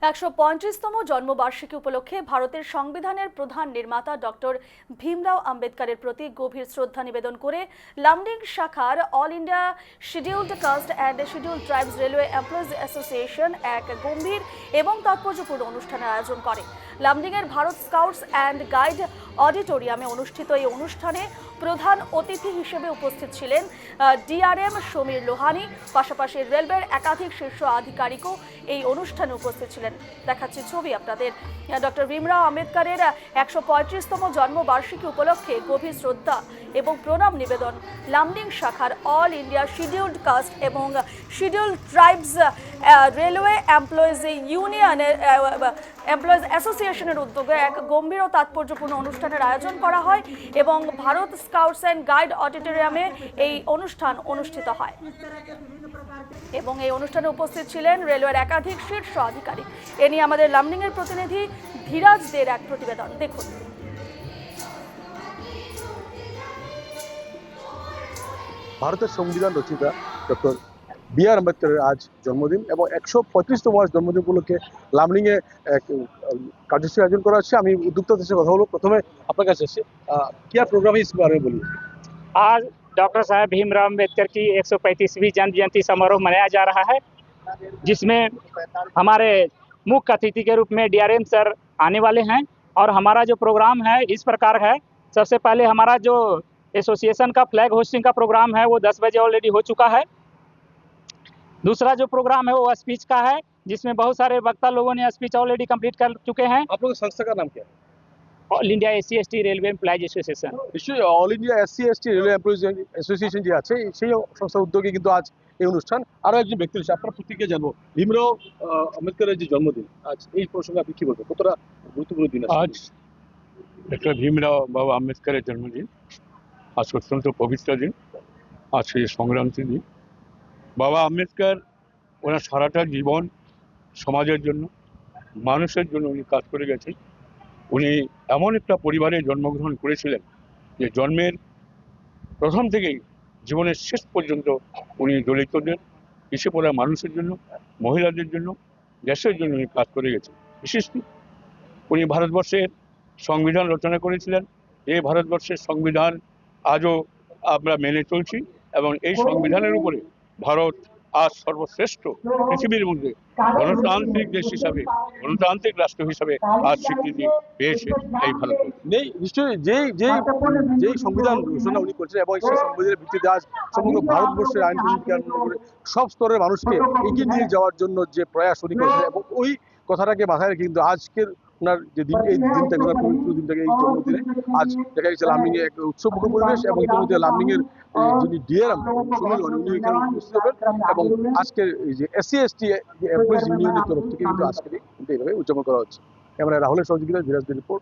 135তম জন্মবার্ষিকী উপলক্ষে ভারতের সংবিধানের প্রধান নির্মাতা ডক্টর ভীমরাও আম্বেদকরের প্রতি গভীর শ্রদ্ধা নিবেদন করে লামডিং শাখার All India Scheduled Caste and Scheduled Tribes Railway employees Association এক গম্ভীর এবং তাৎপর্যপূর্ণ অনুষ্ঠানের আয়োজন করে। লামডিংয়ের ভারত স্কাউটস অ্যান্ড গাইড অডিটোরিয়ামে অনুষ্ঠিত এই অনুষ্ঠানে প্রধান অতিথি হিসেবে উপস্থিত ছিলেন ডিআরএম সমীর লোহানি। পাশাপাশি রেলওয়ের একাধিক শীর্ষ আধিকারিকও এই অনুষ্ঠানে উপস্থিত ছিলেন। দেখাচ্ছি ছবি আপনাদের। ডক্টর ভীমরাও আম্বেদকরের 135তম জন্মবার্ষিকী উপলক্ষে গভীর শ্রদ্ধা এবং প্রণাম নিবেদন লামডিং শাখার অল ইন্ডিয়া শিডিউলড কাস্ট এবং শিডিউলড ট্রাইবস রেলওয়ে এমপ্লয়িজ ইউনিয়নের এমপ্লয়িজ অ্যাসোসিয়েশনের উদ্যোগে এক গম্ভীর ও তাৎপর্যপূর্ণ অনুষ্ঠানের আয়োজন করা হয় এবং ভারত স্কাউটস অ্যান্ড গাইড অডিটোরিয়ামে এই অনুষ্ঠান অনুষ্ঠিত হয় এবং এই অনুষ্ঠানে উপস্থিত ছিলেন রেলওয়ের একাধিক শীর্ষ আধিকারিক। এ নিয়ে আমাদের লামডিংয়ের প্রতিনিধি ধীরাজ দের এক প্রতিবেদন দেখুন। ভারতের সংবিধান রচিতা ডক্টর বি.আর. আম্বেদকরের আজ জন্মদিন এবং 135তম জন্মদিন উপলক্ষে লামডিংয়ে এক কার্যসূচি আয়োজন করা হচ্ছে। আমি উদ্যোক্তাদের সাথে কথা বলবো। প্রথমে আপনার কাছে এসে क्या प्रोग्राम है इस बारे में बोलिए। आज डॉक्टर साहब भीमराव अम्बेडकर की 135वीं जन्म जयंती समारोह मनाया जा रहा है, जिसमें हमारे मुख्य अतिथि के रूप में डीआरएम सर आने वाले हैं। और हमारा जो प्रोग्राम है इस प्रकार है, सबसे पहले हमारा जो एसोसिएशन का फ्लैग होस्टिंग का प्रोग्राम है वो 10 बजे ऑलरेडी हो चुका है। दूसरा जो प्रोग्राम है वो स्पीच का है, जिसमें बहुत सारे वक्ता लोगों ने स्पीच ऑलरेडी कंप्लीट कर चुके हैं। आप लोगों की संस्था का नाम क्या है? All India SC/ST railway employees association. নিশ্চয়ই all India SC/ST railway employees association যে আছে সেই সংস্থার উদ্যোগে কিন্তু আজ এই অনুষ্ঠান। আরও একজন ব্যক্তি রয়েছে, আপনার প্রতিক্রিয়া জানবো। ভীমরাও আম্বেদকরের যে জন্মদিন, আজ এই প্রসঙ্গে আপনি কি বলবেন? কতটা গুরুত্বপূর্ণ দিন आज डॉक्टर भीमराव बाबा आम्बेडकर जन्मदिन। आज अत्यंत पवित्र दिन, आज এই সংগ্রান্তি দিন। বাবা আম্বেদকর ওনার সারাটা জীবন সমাজের জন্য, মানুষের জন্য উনি কাজ করে গেছেন। উনি এমন একটা পরিবারে জন্মগ্রহণ করেছিলেন যে জন্মের প্রথম থেকেই জীবনের শেষ পর্যন্ত উনি দলিতদের, পিছিয়ে পড়া মানুষের জন্য, মহিলাদের জন্য, দেশের জন্য উনি কাজ করে গেছেন। বিশেষ উনি ভারতবর্ষের সংবিধান রচনা করেছিলেন। এই ভারতবর্ষের সংবিধান আজও আমরা মেনে চলছি এবং এই সংবিধানের উপরে ভারত আজ সর্বশ্রেষ্ঠ পৃথিবীর মধ্যে গণতান্ত্রিক দেশ হিসাবে, গণতান্ত্রিক রাষ্ট্র হিসাবে আজ স্বীকৃতি পেয়েছে এই ভারতবর্ষ। নেই নিশ্চয়ই যেই সংবিধান ঘোষণা উনি করেছেন এবং সেই সংবিধানের ভিত্তিতে আজ সমগ্র ভারতবর্ষের আইন প্রণীতকে আরম্ভ করে সব স্তরের মানুষকে এগিয়ে নিয়ে যাওয়ার জন্য যে প্রয়াস উনি করেছেন এবং ওই কথাটাকে মাথায় রেখে কিন্তু আজকের ওনার যে দিন, এই দিনটাকে, ওনার পবিত্র দিনটাকে, এই জন্মদিনে আজ দেখা গেছে লামডিংয়ে এক উৎসবমুখর পরিবেশ এবং ইতিমধ্যে লামডিংয়ের যিনি ডিআরএম সমীর লোহানি উনি এখানে উপস্থিত হবেন এবং আজকের এই যে SC/ST এমপ্লয়িজ ইউনিয়নের তরফ থেকে কিন্তু আজকে এইভাবে উদযাপন করা হচ্ছে। ক্যামেরায় রাহুলের সহযোগিতায় ধীরাজ রিপোর্ট।